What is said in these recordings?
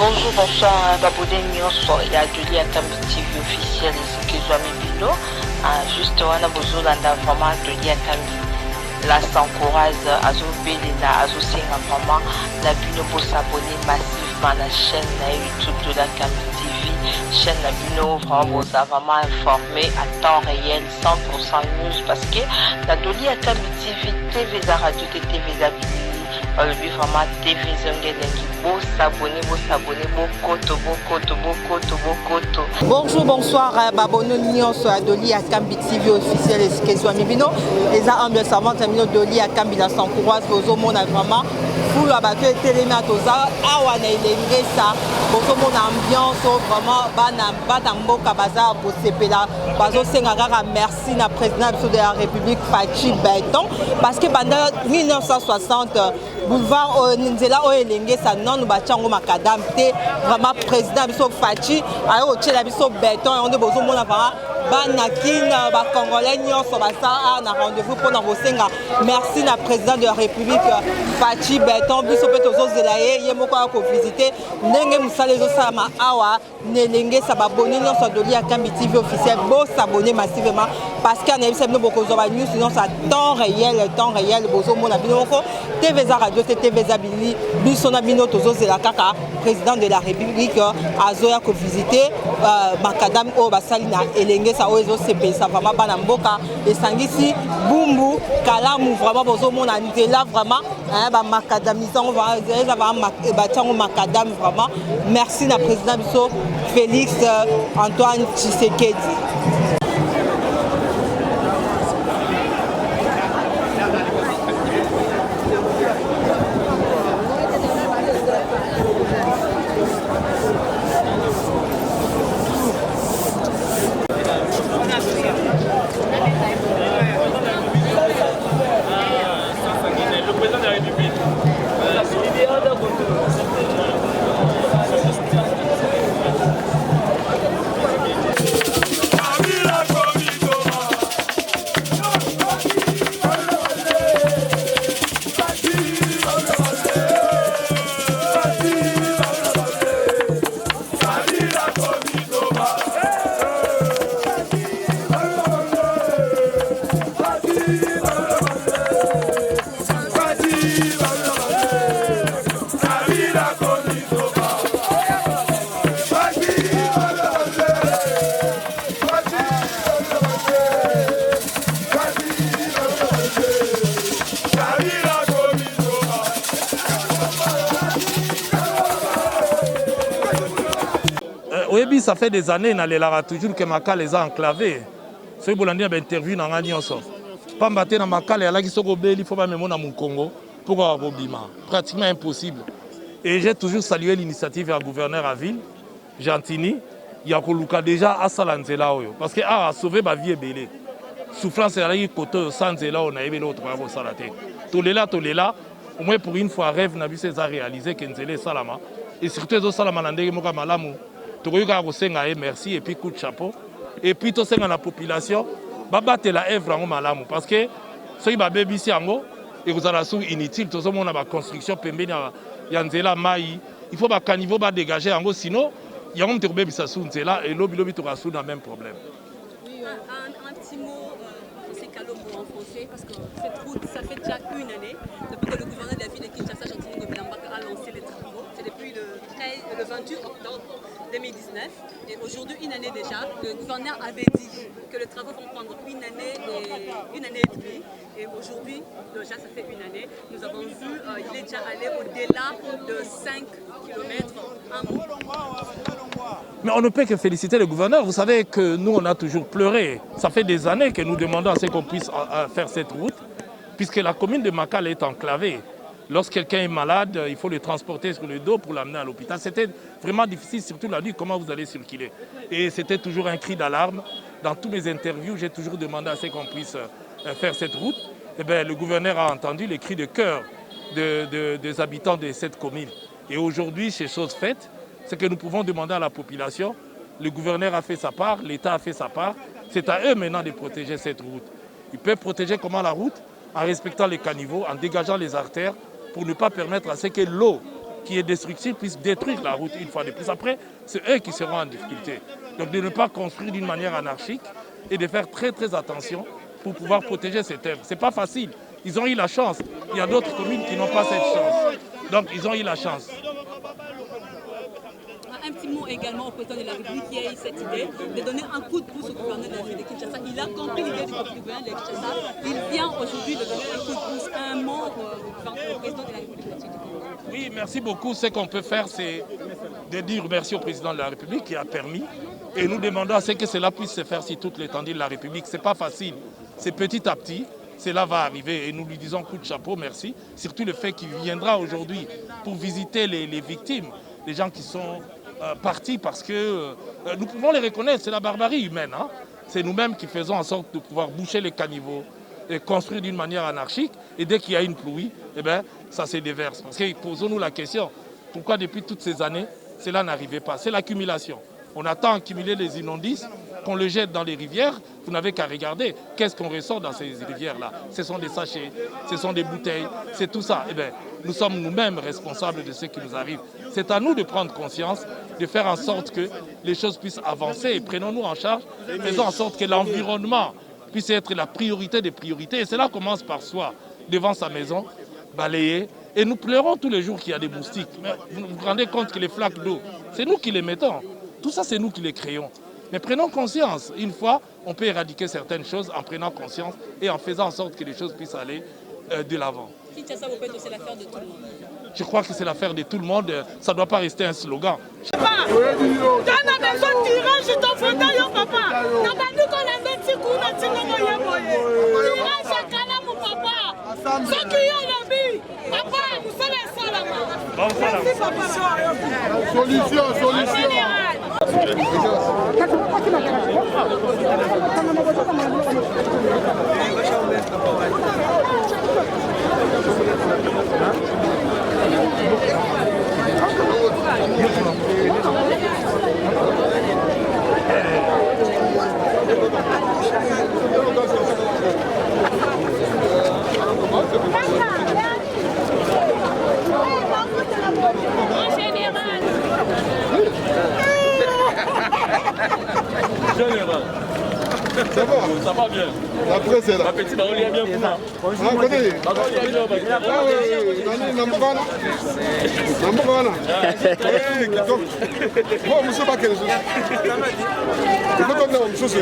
Bonjour, bonsoir, Babode Nyonso, il y a Julie à Kambi TV officiel et ce qui soit Mibino. Juste, on a besoin d'un vraiment Julie à Kambi. Là, s'encourage à Zobelina, à Zosenga vraiment, la Bino pour s'abonner massivement à la chaîne YouTube de la Kambi TV. Chaîne la Bino, vraiment, vous a vraiment informé à temps réel, 100% news, parce que la Julie à Kambi TV, TV, la radio, TV, la Bino. Le but vraiment TV Zongelengi, beau s'abonner, bokoto. Bonjour, bonsoir, Babono Nyonso Adoli à Kambi TV officiel et ce qui soit Mibino. Les ambiance savante Mino Doli à Kambi la s'encourage aux hommes vraiment. Pour la bateau et télémé à Toza, Awana et les ça, pour tout mon ambiance, vraiment, Banambo Kabaza, pour Sepela, Bazo Sengagara, merci à président de la République, Fachi Béton, parce que pendant 1960, boulevard Nzela Oelenge, ça non, nous battions au Macadam, vraiment président de Fachi, à Ochela Bisso Béton, et on a besoin de mon appareil. Banakina, Congolais, on a rendez-vous pour nous resenga. Merci à président de la République, Fachi Béton, Bisso Petozo Zelaye, Yemoko a visité, Nenge Moussale Zosama Awa, Nelenge Sababoni, non Sandoli à Kambi TV officiel, beau s'abonner massivement parce qu'on a eu cette beaucoup de news, sinon ça temps réel, Bozo Monabinoko, TV Radio, TV Zabili, Bissonabino Tozo Zelakaka, président de la République, Azoya a visité, Macadam Obasalina, Elenge ça oezo CP, ça vraiment Banamboka, et Sangisi, Bumbu, Kalamu, vraiment Bozo Monabinela, vraiment, Macadamisant, on va bâtir Macadam, vraiment. Merci à président Bisso, Félix Antoine Tshisekedi. Ça fait des années, toujours que Makal les a enclavés. Ce que vous interview dans la Nyonso. Pas battre dans Makal, il faut pas me monter à Congo pour avoir Bobima. Pratiquement impossible. Et j'ai toujours salué l'initiative du gouverneur à ville, Gentini. Il y a déjà à Salanzela. Parce qu'il a sauvé ma vie et belé. Souffrance est allée côté Sanzela, on a eu l'autre pour Salaté. Tolela, au moins pour une fois, rêve n'a vu César réaliser qu'Nzele Salama. Et surtout, les Salama Nandé Moka Malamu. Merci et puis coup de chapeau. Et puis tout ça dans la population, battre la œuvre en malamu parce que ceux qui va baby ici en et vous allez sous inutile tout ça on a la construction pembe yanzela mai il faut qu'un niveau va dégager en sinon il y a un petit baby ça sous nzela et lobby tu sous le même problème. Oui, un petit mot c'est Kalombo en français parce que cette route ça fait déjà une année depuis que le gouverneur de la ville de Kinshasa Gentini Ngobelambaka a lancé les travaux. C'est depuis le 28 octobre 2019 et aujourd'hui une année déjà, le gouverneur avait dit que les travaux vont prendre une année et demie et aujourd'hui déjà ça fait une année, nous avons vu il est déjà allé au-delà de 5 km en mois. Mais on ne peut que féliciter le gouverneur, vous savez que nous on a toujours pleuré, ça fait des années que nous demandons à ce qu'on puisse faire cette route puisque la commune de Makal est enclavée. Lorsque quelqu'un est malade, il faut le transporter sur le dos pour l'amener à l'hôpital. C'était vraiment difficile, surtout la nuit, comment vous allez circuler. Et c'était toujours un cri d'alarme. Dans toutes mes interviews, j'ai toujours demandé à ce qu'on puisse faire cette route. Et bien, le gouverneur a entendu les cris de cœur des habitants de cette commune. Et aujourd'hui, c'est chose faite, c'est que nous pouvons demander à la population, le gouverneur a fait sa part, l'État a fait sa part, c'est à eux maintenant de protéger cette route. Ils peuvent protéger comment la route? En respectant les caniveaux, en dégageant les artères, pour ne pas permettre à ce que l'eau qui est destructif puisse détruire la route une fois de plus. Après, c'est eux qui seront en difficulté. Donc de ne pas construire d'une manière anarchique et de faire très très attention pour pouvoir protéger cette œuvre. Ce n'est pas facile. Ils ont eu la chance. Il y a d'autres communes qui n'ont pas cette chance. Donc ils ont eu la chance. Un petit mot également au président de la République qui a eu cette idée de donner un coup de pouce au gouverneur de la ville de Kinshasa. Il a compris l'idée du gouverneur de Kinshasa. Il vient aujourd'hui de donner un coup de pouce à un membre au président de la République. Oui, merci beaucoup. Ce qu'on peut faire, c'est de dire merci au président de la République qui a permis. Et nous demandons à ce que cela puisse se faire sur toute l'étendue de la République. Ce n'est pas facile. C'est petit à petit. Cela va arriver et nous lui disons coup de chapeau, merci. Surtout le fait qu'il viendra aujourd'hui pour visiter les victimes, les gens qui sont partis parce que nous pouvons les reconnaître, c'est la barbarie humaine. Hein. C'est nous-mêmes qui faisons en sorte de pouvoir boucher les caniveaux et construire d'une manière anarchique. Et dès qu'il y a une pluie, eh bien, ça se déverse. Parce que posons-nous la question, pourquoi depuis toutes ces années, cela n'arrivait pas? C'est l'accumulation. On a tant accumulé les immondices qu'on le jette dans les rivières. Vous n'avez qu'à regarder qu'est-ce qu'on ressort dans ces rivières-là. Ce sont des sachets, ce sont des bouteilles, c'est tout ça. Eh bien, nous sommes nous-mêmes responsables de ce qui nous arrive. C'est à nous de prendre conscience, de faire en sorte que les choses puissent avancer et prenons-nous en charge, faisons en sorte que l'environnement puisse être la priorité des priorités. Et cela commence par soi, devant sa maison, balayer. Et nous pleurons tous les jours qu'il y a des moustiques. Mais vous vous rendez compte que les flaques d'eau, c'est nous qui les mettons. Tout ça, c'est nous qui les créons. Mais prenons conscience. Une fois, on peut éradiquer certaines choses en prenant conscience et en faisant en sorte que les choses puissent aller de l'avant. Kinshasa, vous faites aussi l'affaire de tout le monde. Je crois que c'est l'affaire de tout le monde. Ça ne doit pas rester un slogan. Solution. Général. Ça va? Ça va bien. La presse est là. Ma petite baronne est bien pour moi. Ah, connais? Ah oui, Nambogana. Bon, monsieur Bakel. Il faut qu'on ait une chose.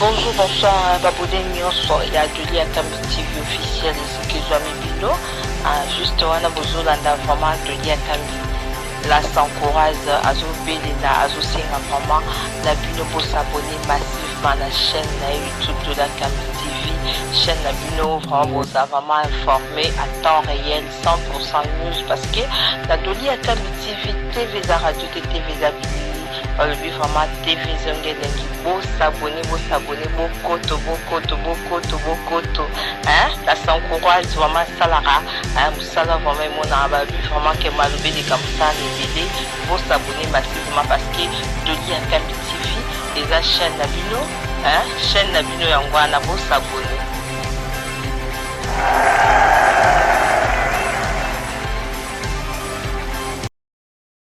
Bonjour, bonsoir, Babodé Nyonso, il y a Adoli Akambi TV officiel, et ce que je Bino. Juste, on a besoin vraiment Adoli Akambi. Là, s'encourage à Zobelina, à Zosinga vraiment, la Bino pour s'abonner massivement à la chaîne YouTube de la Akambi TV. Chaîne la Bino vraiment informé à temps réel, 100% news, parce que la Adoli Akambi TV, TV la radio, TV la Bino. Le but vraiment TV Zongelengi, beau s'abonner, bokoto, hein, ça s'encourage vraiment salara, hein, ça vraiment mon ababu vraiment que malobé de comme ça les BD, beau s'abonner massivement parce que Adoli Akambi TV, les chaîne Nabino, hein, chaîne Nabino Yangwana, beau s'abonner.